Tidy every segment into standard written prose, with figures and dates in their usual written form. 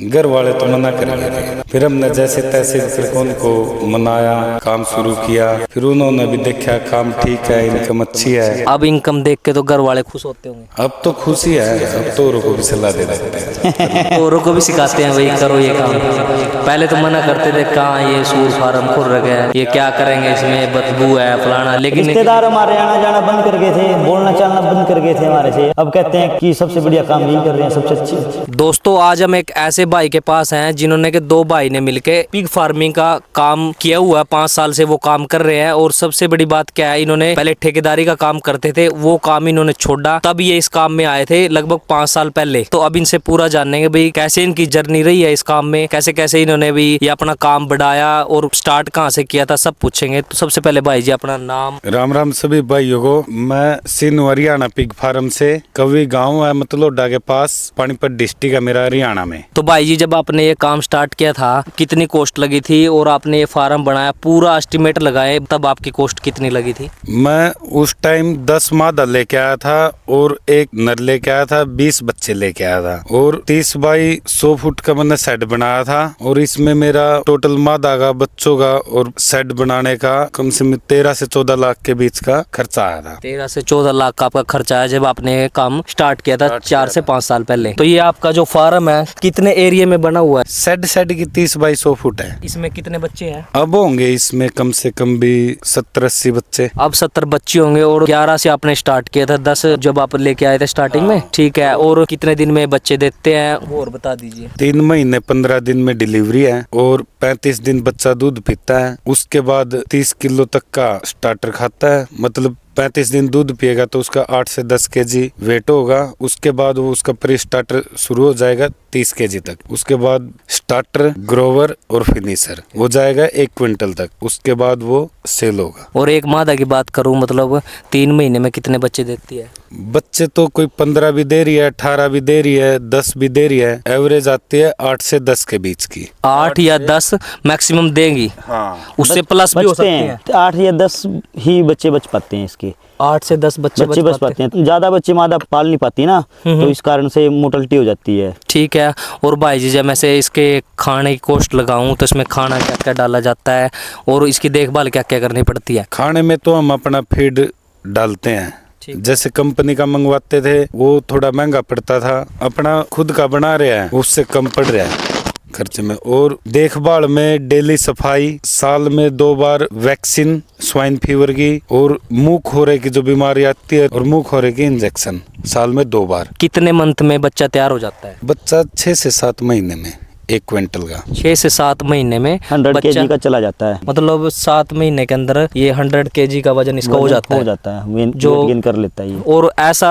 घर वाले तो मना कर रहे थे, फिर हमने जैसे तैसे फिर उनको मनाया, काम शुरू किया। फिर उन्होंने भी देखा काम ठीक है, इनकम अच्छी है। अब इनकम देख के तो घर वाले खुश होते होंगे। अब तो खुशी है, अब तो औरों को भी सलाह दे देते हैं। औरों को भी सिखाते हैं, भाई करो ये काम। पहले तो मना करते थे, कहाँ ये सूर फार्म खुल रखे है, ये क्या करेंगे, इसमें बदबू है फलाना। लेकिन रिश्तेदार हमारे आना जाना बंद कर गए थे, बोलना चालना बंद कर गए थे हमारे से। अब कहते हैं कि सबसे बढ़िया काम यही कर रहे हैं, सबसे अच्छी। दोस्तों आज हम एक ऐसे भाई के पास हैं जिन्होंने के दो भाई ने मिलके पिग फार्मिंग का काम किया हुआ है। 5 साल से वो काम कर रहे हैं। और सबसे बड़ी बात क्या है, इन्होंने पहले ठेकेदारी का काम करते थे, वो काम इन्होंने छोड़ा, तब ये इस काम में आए थे लगभग 5 साल पहले। तो अब इनसे पूरा जानेंगे भाई कैसे इनकी जर्नी रही है इस काम में, कैसे कैसे इन्होंने भी ये अपना काम बढ़ाया और स्टार्ट कहाँ से किया था, सब पूछेंगे। तो सबसे पहले भाई जी अपना नाम। राम राम सभी भाइयों को। मैं सिंध हरियाणा पिग फार्म से, कवी गांव है मतलोडा के पास, पानीपत डिस्ट्रिक्ट है मेरा, हरियाणा में। तो भाई जी जब आपने ये काम स्टार्ट किया था कितनी कॉस्ट लगी थी, और आपने ये फार्म बनाया पूरा एस्टिमेट लगाए तब आपकी कॉस्ट कितनी लगी थी? मैं उस टाइम 10 मादा लेके आया था और एक नर लेके आया था, 20 बच्चे लेके आया था और 30 बाई 100 फुट का मैंने सेट बनाया था। और इसमें मेरा टोटल मादा का, बच्चों का और सेट बनाने का कम से कम 13 से 14 लाख के बीच का खर्चा आया था। 13 से 14 लाख का आपका खर्चा है जब आपने काम स्टार्ट किया था 4 से 5 साल पहले। तो ये आपका जो फार्म है कितने एरिया में बना हुआ है? सेट की 30 बाई 100 फुट है। इसमें कितने बच्चे हैं? अब होंगे इसमें कम से कम भी 70-80 बच्चे। अब 70 बच्चे होंगे। और 11 से आपने स्टार्ट किया था, 10 जब आप लेके आए थे स्टार्टिंग में, ठीक है। और कितने दिन में बच्चे देते हैं वो और बता दीजिए। 3 महीने 15 दिन में डिलीवरी है और 35 दिन बच्चा दूध पीता है। उसके बाद 30 किलो तक का स्टार्टर खाता है, मतलब 35 दिन दूध पिएगा तो उसका 8 से 10 केजी वेट होगा। उसके बाद वो उसका प्री स्टार्टर शुरू हो जाएगा 30 केजी तक। उसके बाद स्टार्टर, ग्रोवर और फिनिशर वो जाएगा 1 क्विंटल तक। उसके बाद वो सेल होगा। और एक मादा की बात करूं, मतलब 3 महीने में कितने बच्चे देती है? बच्चे तो कोई 15 भी दे रही है, 18 भी दे रही है, 10 भी दे रही है। एवरेज आती है 8 से 10 के बीच की। 8 या 10 मैक्सिमम देंगी। हाँ, उससे प्लस भी हो सकते हैं। 8 या 10 ही बच्चे बच पाते हैं इसके। 8 से 10 बच्चे बच पाते हैं। ज्यादा बच्चे मादा पाल नहीं पाती ना, तो इस कारण से मोर्टलिटी हो जाती है। ठीक है। और भाई जी जब मैं से इसके खाने की कॉस्ट लगाऊं तो इसमें खाना क्या क्या डाला जाता है और इसकी देखभाल क्या क्या करनी पड़ती है? खाने में तो हम अपना फीड डालते हैं। जैसे कंपनी का मंगवाते थे वो थोड़ा महंगा पड़ता था, अपना खुद का बना रहे हैं उससे कम पड़ रहा है खर्चे में। और देखभाल में डेली सफाई, साल में 2 बार वैक्सीन स्वाइन फीवर की और मुंह खोरे की जो बीमारी आती है और मुंह खोरे की इंजेक्शन साल में 2 बार। कितने मंथ में बच्चा तैयार हो जाता है? बच्चा 6 से 7 महीने में 1 क्विंटल का। 6 से 7 महीने में 100 kg का चला जाता है। मतलब 7 महीने के अंदर ये 100 kg का वजन इसका हो जाता है जो गेन कर लेता है। और ऐसा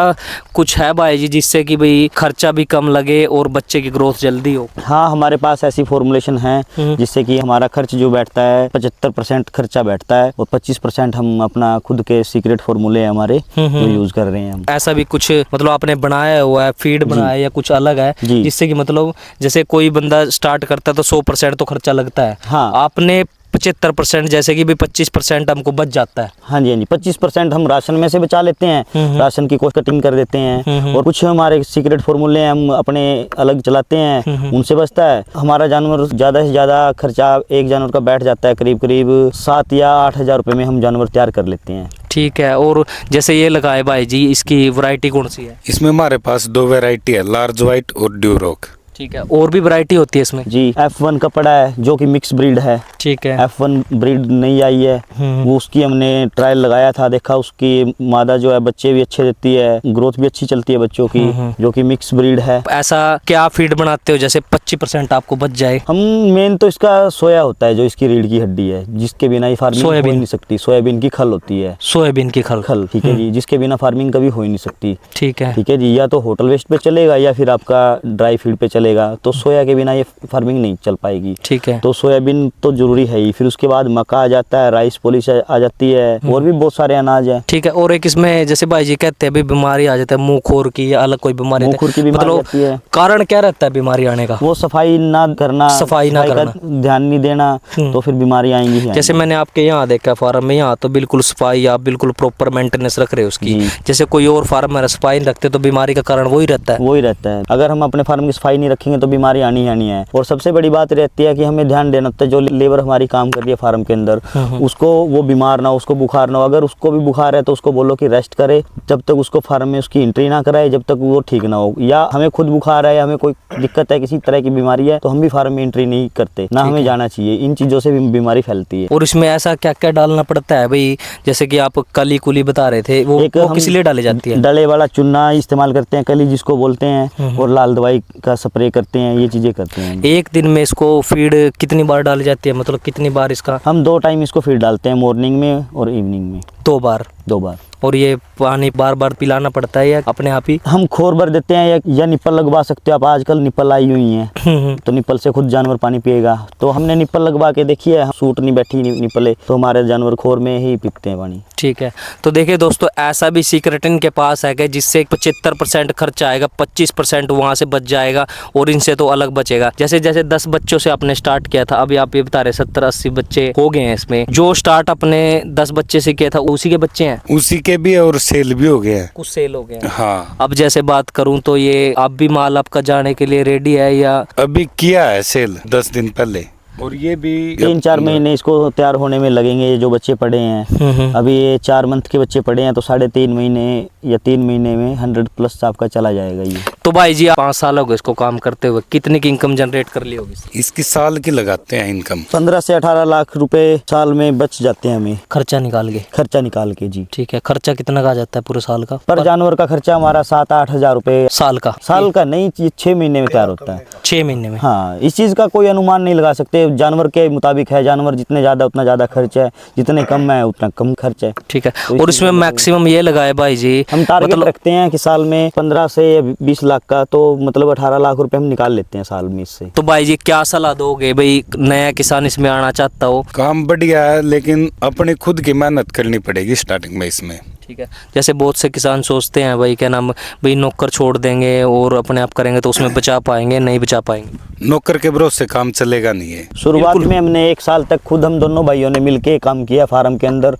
कुछ है भाई जी जिससे कि भाई खर्चा भी कम लगे और बच्चे की ग्रोथ जल्दी हो? हाँ, हमारे पास ऐसी फॉर्मुलेशन है जिससे कि हमारा खर्च जो बैठता है 75% खर्चा बैठता है और 25% हम अपना खुद के सीक्रेट फॉर्मूले हमारे जो यूज कर रहे हैं हम। ऐसा भी कुछ मतलब आपने बनाया हुआ है, फीड बनाया या कुछ अलग है जिससे कि मतलब जैसे कोई बंदा स्टार्ट करता है तो 100% तो खर्चा लगता है। हाँ, आपने 75% जैसे कि भी 25% हमको बच जाता है। हाँ जी, 25% हम राशन में से बचा लेते हैं, राशन की कॉस्ट कटिंग कर देते हैं। और कुछ हमारे सीक्रेट फॉर्मूले हम अपने अलग चलाते हैं, उनसे बचता है। हमारा जानवर ज़्यादा से ज़्यादा खर्चा एक जानवर का बैठ जाता है करीब 7 या 8 हज़ार रुपये में हम जानवर तैयार कर लेते हैं। ठीक है। और जैसे ये लगाए भाई जी, इसकी वैरायटी कौन सी है? इसमें हमारे पास 2 वैरायटी है, लार्ज व्हाइट और ड्यूरोक। ठीक है। और भी वैरायटी होती है इसमें? जी, F1 का पड़ा है जो कि मिक्स ब्रीड है। ठीक है। F1 ब्रीड नहीं आई है, वो उसकी हमने ट्रायल लगाया था, देखा उसकी मादा जो है बच्चे भी अच्छे देती है, ग्रोथ भी अच्छी चलती है बच्चों की, जो कि मिक्स ब्रीड है। ऐसा क्या फीड बनाते हो जैसे 25% आपको बच जाए? हम मेन तो इसका सोया होता है जो इसकी रीढ़ की हड्डी है, जिसके बिना ही फार्मिंग हो ही नहीं सकती। सोयाबीन की खल होती है। सोयाबीन की खल। ठीक है जी, जिसके बिना फार्मिंग कभी हो ही नहीं सकती। ठीक है। ठीक है जी, या तो होटल वेस्ट पे चलेगा या फिर आपका ड्राई फीड पे चलेगा, तो सोया के बिना ये फार्मिंग नहीं चल पाएगी। ठीक है। तो सोयाबीन तो जरूरी है ही। फिर उसके बाद मक्का आ जाता है, राइस पॉलिश आ जाती है, और भी बहुत सारे अनाज है। ठीक है। और एक इसमें जैसे भाई जी कहते हैं बीमारी आ जाता है मुंह खोर की या अलग कोई बीमारी, मुंह खोर की बीमारी आती है। कारण क्या रहता है बीमारी आने का? वो सफाई ना करना, सफाई ना करना, ध्यान नहीं देना, तो फिर बीमारी आएंगी। जैसे मैंने आपके यहाँ देखा फार्म में, यहाँ तो बिल्कुल सफाई, आप बिल्कुल प्रॉपर मेंटेनेंस रख रहे हो उसकी। जैसे कोई और फार्म में सफाई नहीं रखते तो बीमारी का कारण वही रहता है। अगर हम अपने फार्म की सफाई नहीं रखेंगे तो बीमारी आनी ही आनी है। और सबसे बड़ी बात रहती है कि हमें ध्यान देना होता है जो लेबर हमारी काम कर रही है फार्म के अंदर, उसको वो बीमार ना हो, उसको बुखार ना हो। अगर उसको भी बुखार है तो उसको बोलो कि रेस्ट करे, जब तक उसको फार्म में उसकी एंट्री ना कराए, जब तक वो ठीक ना हो। या हमें खुद बुखार है या हमें कोई दिक्कत है, किसी तरह की बीमारी है, तो हम भी फार्म में एंट्री नहीं करते, ना हमें जाना चाहिए। इन चीज़ों से भी बीमारी फैलती है। और इसमें ऐसा क्या क्या डालना पड़ता है भाई? जैसे कि आप कली कुली बता रहे थे, वो किस लिए डाली जाती है? डले वाला चूना इस्तेमाल करते हैं, कली जिसको बोलते हैं, और लाल दवाई का स्प्रे करते हैं, ये चीज़ें करते हैं। एक दिन में इसको फीड कितनी बार डाली जाती है, मतलब कितनी बार इसका? हम 2 टाइम इसको फीड डालते हैं, मॉर्निंग में और इवनिंग में। 2 बार? 2 बार। और ये पानी बार बार पिलाना पड़ता है या अपने आप ही? हम खोर भर देते हैं या निप्पल लगवा सकते हो आप, आजकल निप्पल आई हुई हैं, तो निप्पल से खुद जानवर पानी पिएगा। तो हमने निप्पल लगवा के देखी है, सूट नहीं बैठी निप्पले, तो हमारे जानवर खोर में ही पीते हैं पानी। ठीक है। तो देखिए दोस्तों, ऐसा भी सीक्रेट इनके पास है कि जिससे 75% खर्चा आएगा, 25% वहाँ से बच जाएगा और इनसे तो अलग बचेगा। जैसे जैसे 10 बच्चों से आपने स्टार्ट किया था, अभी आप ये बता रहे 70-80 बच्चे हो गए हैं इसमें। जो स्टार्ट अपने 10 बच्चे से किया था उसी के बच्चे हैं? उसी के भी और सेल भी हो गया है, कुछ सेल हो गया। हाँ। अब जैसे बात करूं तो ये अब भी माल आपका जाने के लिए रेडी है या? अभी किया है सेल 10 दिन पहले, और ये भी 3-4 महीने इसको तैयार होने में लगेंगे। ये जो बच्चे पड़े हैं अभी, ये 4 मंथ के बच्चे पड़े हैं, तो 3.5 महीने या 3 महीने में 100+ आपका चला जाएगा ये। तो भाई जी 5 साल हो गए इसको काम करते हुए, कितने की इनकम जनरेट कर ली होगी? इसकी साल की लगाते हैं इनकम 15 से 18 लाख रुपए साल में बच जाते हैं हमें, खर्चा निकाल के? खर्चा निकाल के जी। ठीक है। खर्चा कितना का आ जाता है पूरे साल का? पर जानवर का खर्चा हमारा 7-8 हज़ार रुपए साल का? साल का नहीं, 6 महीने में तैयार होता है। 6 महीने में? हाँ, इस चीज़ का कोई अनुमान नहीं लगा सकते, जानवर के मुताबिक है। जानवर जितने ज़्यादा उतना ज़्यादा खर्च है, जितने कम है उतना कम खर्च है। ठीक है। और इसमें मैक्सिमम ये लगाए भाई जी, हम टारगेट रखते हैं कि साल में 15 से 20 लाख का, तो मतलब 18 लाख रुपए हम निकाल लेते हैं साल में इससे। तो भाई जी क्या सलाह दोगे भाई, नया किसान इसमें आना चाहता हो? काम बढ़िया है, लेकिन अपने खुद की मेहनत करनी पड़ेगी स्टार्टिंग में इसमें। ठीक है। जैसे बहुत से किसान सोचते हैं भाई, क्या नाम भाई, नौकर छोड़ देंगे और अपने आप करेंगे तो उसमें बचा पाएंगे, नहीं बचा पाएंगे। नौकर के भरोसे काम चलेगा नहीं है। शुरुआत में हमने 1 साल तक खुद हम दोनों भाइयों ने मिलके काम किया फार्म के अंदर,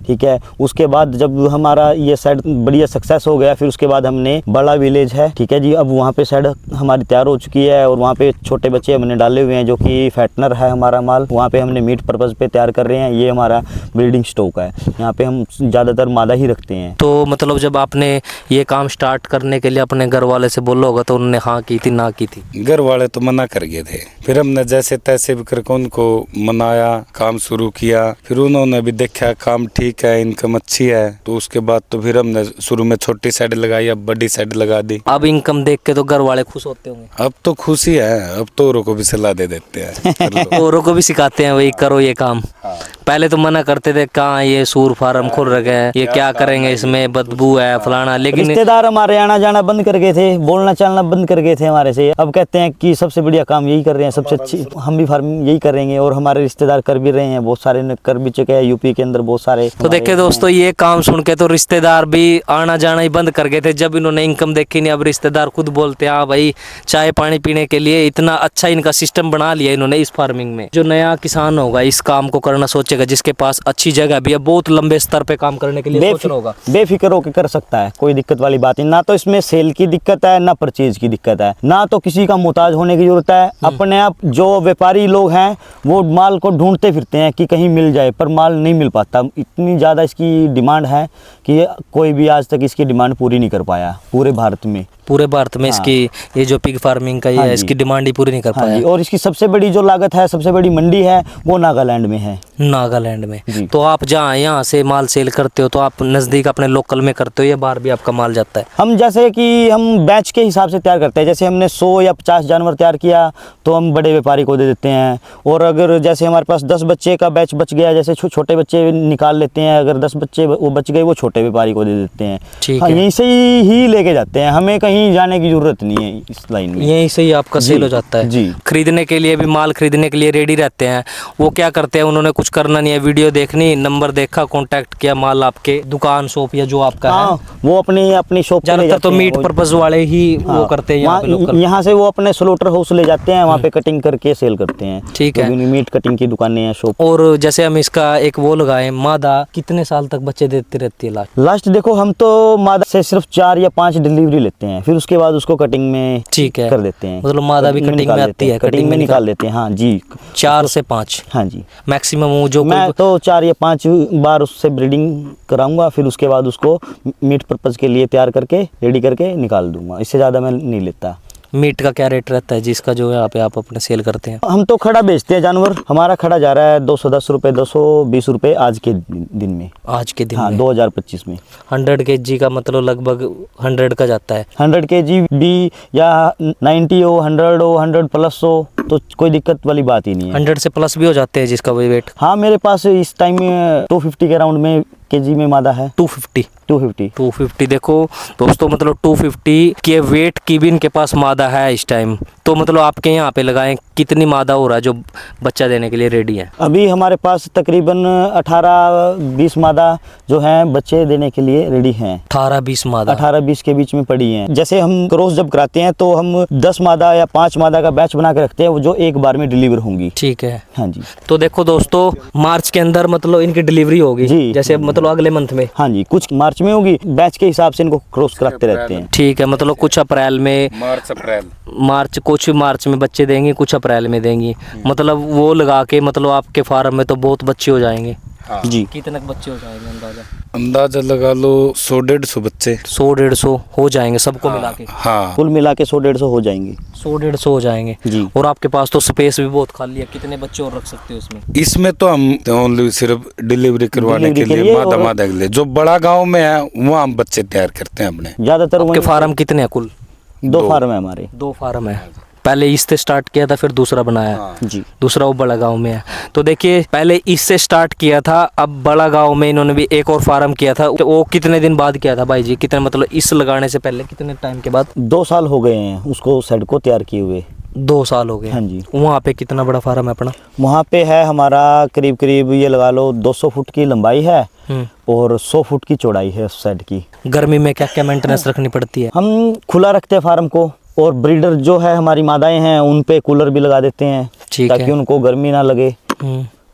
ठीक है। उसके बाद जब हमारा ये साइड बढ़िया सक्सेस हो गया, फिर उसके बाद हमने बड़ा विलेज है, ठीक है जी, अब वहाँ पे साइड हमारी तैयार हो चुकी है, और वहाँ पे छोटे बच्चे हमने डाले हुए हैं जो कि फैटनर है हमारा माल, वहाँ पे हमने मीट पर्पज़ पे तैयार कर रहे हैं। ये हमारा ब्रीडिंग स्टॉक है, यहाँ पे हम ज़्यादातर मादा ही रखते हैं। तो मतलब जब आपने ये काम स्टार्ट करने के लिए अपने घर वाले से बोला होगा तो उन्होंने हाँ की थी, ना की थी? घर वाले तो मना कर गए थे, फिर हमने जैसे तैसे भी करके उनको मनाया, काम शुरू किया। फिर उन्होंने भी देखा काम ठीक है, इनकम अच्छी है, तो उसके बाद तो फिर हमने शुरू में छोटी साइड लगाई, अब बड़ी साइड लगा दी। अब इनकम देख के तो घर वाले खुश होते होंगे? अब तो खुशी है, अब तो औरों को भी सलाह दे देते हैं। औरों को भी सिखाते हैं वही करो ये काम। पहले तो मना करते थे, कहाँ ये सूर फार्म खोल रखे हैं, ये क्या करेंगे, इसमें बदबू है फलाना। लेकिन रिश्तेदार हमारे आना जाना बंद कर गए थे, बोलना चालना बंद कर गए थे हमारे से। अब कहते हैं कि सबसे बढ़िया काम यही कर रहे हैं, सबसे अच्छी हम भी फार्मिंग यही करेंगे, और हमारे रिश्तेदार कर भी रहे हैं, बहुत सारे ने कर भी चुके हैं, यूपी के अंदर बहुत सारे। तो देखिए दोस्तों, ये काम सुन के तो रिश्तेदार भी आना जाना ही बंद कर गए थे। जब इन्होंने इनकम देखी नहीं, अब रिश्तेदार खुद बोलते हैं हाँ भाई, चाय पानी पीने के लिए इतना अच्छा इनका सिस्टम बना लिया इन्होंने इस फार्मिंग में। जो नया किसान होगा इस काम को करना सोचेगा, जिसके पास अच्छी जगह भी है, बहुत लंबे स्तर पे काम करने के लिए सोच रहा होगा, बेफिक्र होकर कर सकता है, कोई दिक्कत वाली बात नहीं। ना तो इसमें सेल की दिक्कत है, ना परचेज की दिक्कत है, ना तो किसी का मुताज होने की जरूरत है। अपने आप जो व्यापारी लोग हैं वो माल को ढूंढते फिरते हैं कि कहीं मिल जाए, पर माल नहीं मिल पाता। इतनी ज़्यादा इसकी डिमांड है कि कोई भी आज तक इसकी डिमांड पूरी नहीं कर पाया पूरे भारत में। पूरे भारत में इसकी ये जो पिग फार्मिंग का ये है, इसकी डिमांड ही पूरी नहीं कर पाया। और इसकी सबसे बड़ी जो लागत है, सबसे बड़ी मंडी है, वो नागालैंड में है। नागालैंड में? तो आप जहाँ यहाँ से माल सेल करते हो तो आप नज़दीक अपने लोकल में करते हो या बाहर भी आपका माल जाता है? हम जैसे कि हम बैच के हिसाब से तैयार करते हैं, जैसे हमने 100 या 50 जानवर तैयार किया तो हम बड़े व्यापारी को दे देते हैं। और अगर जैसे हमारे पास 10 बच्चे का बैच बच गया, जैसे छोटे बच्चे निकाल लेते हैं, अगर 10 बच्चे वो बच गए वो छोटे व्यापारी को दे देते हैं। ठीक है। यहीं से ही लेके जाते हैं, हमें कहीं जाने की जरूरत नहीं है इस लाइन में, यहीं से ही आपका सेल हो जाता है जी। खरीदने के लिए भी माल खरीदने के लिए रेडी रहते हैं। वो क्या करते हैं, उन्होंने कुछ करना नहीं है, वीडियो देखनी, नंबर देखा, कांटेक्ट किया, माल आपके दुकान शॉप या जो आपका है वो अपनी शॉप पे ले ज्यादातर जाते तो हैं। मीट पर्पस वाले ही वो करते हैं यहाँ से वो अपने स्लोटर हाउस ले जाते हैं, वहाँ पे कटिंग करके सेल करते हैं। ठीक है। मीट कटिंग की दुकानें हैं, शॉप। और जैसे हम इसका एक वो लगाए, मादा कितने साल तक बच्चे देती रहती है लास्ट? लास्ट देखो, हम तो मादा से सिर्फ 4 या 5 डिलीवरी लेते हैं, फिर उसके बाद उसको कटिंग में ठीक है, कर देते हैं। मतलब मादा भी कटिंग में आती है, कटिंग में निकाल देते हैं। हाँ जी, 4 से 5 हाँ जी। मैक्सिमम जो मैं तो 4 या 5 बार उससे ब्रीडिंग कराऊंगा, फिर उसके बाद उसको मीट पर्पज के लिए तैयार करके रेडी करके निकाल दूंगा। इससे ज़्यादा मैं नहीं लेता। मीट का क्या रेट रहता है जिसका जो है यहाँ पे आप अपने सेल करते हैं? हम तो खड़ा बेचते हैं जानवर, हमारा खड़ा जा रहा है 210 रुपये 220 रुपये आज के दिन में। आज के दिन हाँ, में 2025 में 100 kg का मतलब लगभग 100 का जाता है। 100 kg भी या 90 हो, 100 हो, 100 प्लस हो, तो कोई दिक्कत वाली बात ही नहीं है। 100 से प्लस भी हो जाते हैं जिसका वही वेट? हाँ, मेरे पास इस टाइम में 250 के राउंड में केजी में मादा है। 250 देखो दोस्तों, मतलब 250 के वेट की भी इनके पास मादा है इस टाइम। तो मतलब आपके यहाँ पे लगाएं कितनी मादा हो रहा है जो बच्चा देने के लिए रेडी है? अभी हमारे पास तकरीबन 18-20 मादा जो हैं बच्चे देने के लिए रेडी हैं। 18-20 मादा? 18-20 के बीच में पड़ी हैं। जैसे हम क्रॉस जब कराते हैं तो हम 10 मादा या 5 मादा का बैच बना के रखते हैं, वो जो एक बार में डिलीवर होंगी। ठीक है। हाँ जी। तो देखो दोस्तों, मार्च के अंदर मतलब इनकी डिलीवरी होगी जी। जैसे मतलब अगले मंथ में? हाँ जी, कुछ मार्च में होगी, बैच के हिसाब से इनको क्रॉस कराते रहते हैं। ठीक है, मतलब कुछ अप्रैल में, कुछ मार्च में बच्चे देंगी, कुछ अप्रैल में देंगी। मतलब वो लगा के मतलब आपके फार्म में तो बहुत बच्चे हो जाएंगे। हाँ। जी। कितने बच्चे हो जाएंगे अंदाजा लगा लो 100-150 बच्चे। 100-150 हो जाएंगे सबको मिला के? हाँ, कुल मिला के 100-150 हो जाएंगे। 100-150 हो जाएंगे जी। और आपके पास तो स्पेस भी बहुत खाली है, कितने बच्चे और रख सकते हो इसमें? इसमें तो हम ओनली सिर्फ डिलीवरी करवाने के लिए मादा के लिए, जो बड़ा गांव में है वहाँ हम बच्चे तैयार करते हैं अपने। ज्यादातर आपके फार्म कितने हैं कुल? 2 फार्म है हमारे। 2 फार्म है। पहले इससे स्टार्ट किया था, फिर दूसरा बनाया? हाँ। जी। दूसरा वो बड़ा गांव में है। तो देखिए, पहले इससे स्टार्ट किया था, अब बड़ा गांव में इन्होंने भी एक और फार्म किया था। तो वो कितने दिन बाद किया था भाई जी? कितने मतलब इस लगाने से पहले कितने टाइम के बाद? 2 साल हो गए हैं उसको शेड को तैयार किए हुए। 2 साल हो गए? हाँ जी। वहाँ पे कितना बड़ा फार्म है अपना? वहाँ पे है हमारा करीब ये लगा लो 200 फुट की लंबाई है और 100 फुट की चौड़ाई है उस साइड की। गर्मी में क्या क्या मेंटेनेंस रखनी पड़ती है? हम खुला रखते हैं फार्म को, और ब्रीडर जो है हमारी मादाएं हैं उन पे कूलर भी लगा देते हैं ताकि उनको गर्मी ना लगे।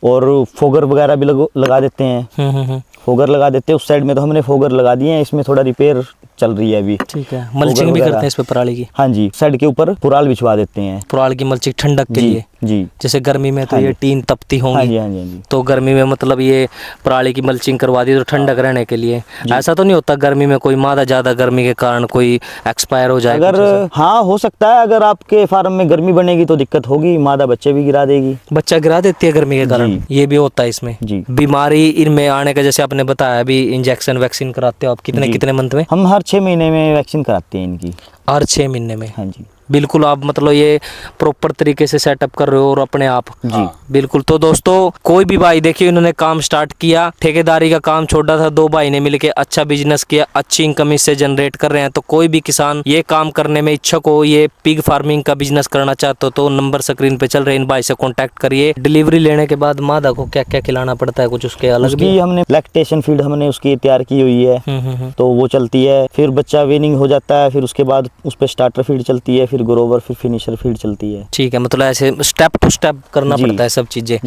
और फोगर वगैरह भी लगा देते हैं। फोगर लगा देते हैं। उस साइड में तो हमने फोगर लगा दिए हैं, इसमें थोड़ा रिपेयर चल रही है अभी। ठीक है। मल्चिंग भी करते हैं इस पे पराली की? हाँ जी, साइड के ऊपर पुराल बिछवा देते हैं। पुराल की मल्चिंग ठंडक के लिए? जी। जैसे गर्मी में तो ये टीन तपती होंगी। हाँ जी, हाँ जी, हाँ जी। तो गर्मी में मतलब ये पराली की मल्चिंग करवा दी तो ठंडक रहने के लिए। ऐसा तो नहीं होता गर्मी में कोई मादा ज्यादा गर्मी के कारण कोई एक्सपायर हो जाए? अगर हाँ हो सकता है, अगर आपके फार्म में गर्मी बनेगी तो दिक्कत होगी, मादा बच्चे भी गिरा देगी। बच्चा गिरा देती है गर्मी के कारण? ये भी होता है इसमें? जी। बीमारी इनमें आने का जैसे आपने बताया अभी इंजेक्शन वैक्सीन कराते हो आप कितने मंथ में? हम हर 6 महीने में वैक्सीन कराते हैं इनकी। हर 6 महीने में? हाँ जी। बिल्कुल, आप मतलब ये प्रॉपर तरीके से सेटअप कर रहे हो और अपने आप? जी बिल्कुल। तो दोस्तों, कोई भी भाई देखिए इन्होंने काम स्टार्ट किया, ठेकेदारी का काम छोड़ा था, 2 भाई ने मिलके अच्छा बिजनेस किया, अच्छी इनकम इससे जनरेट कर रहे हैं। तो कोई भी किसान ये काम करने में इच्छुक हो, ये पिग फार्मिंग का बिजनेस करना चाहते हो तो नंबर स्क्रीन पे चल रहे इन भाई से कॉन्टैक्ट करिए। डिलीवरी लेने के बाद मादा को क्या क्या खिलाना पड़ता है? कुछ उसके अलग उसकी हमने लैक्टेशन फीड हमने उसकी तैयार की हुई है, तो वो चलती है। फिर बच्चा वीनिंग हो जाता है, फिर उसके बाद उस पर स्टार्टर फीड चलती है, फिर ग्रोवर, फिर फिनिशर फीड चलती है। ठीक है, मतलब ऐसे स्टेप टू स्टेप करना पड़ता है सब चीजें।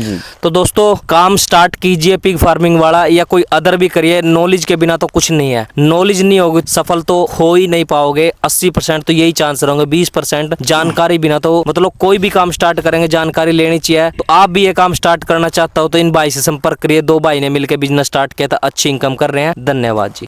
तो दोस्तों, काम स्टार्ट कीजिए पिग फार्मिंग वाला, या कोई अदर भी करिए। नॉलेज के बिना तो कुछ नहीं है। नॉलेज नहीं होगी सफल तो हो ही नहीं पाओगे। 80% तो यही चांस रहेंगे, 20% जानकारी बिना तो मतलब कोई भी काम स्टार्ट करेंगे जानकारी लेनी चाहिए। तो आप भी ये काम स्टार्ट करना चाहता हो तो इन भाई से संपर्क करिए। 2 भाई ने मिलकर बिजनेस स्टार्ट किया था, अच्छी इनकम कर रहे हैं। धन्यवाद जी।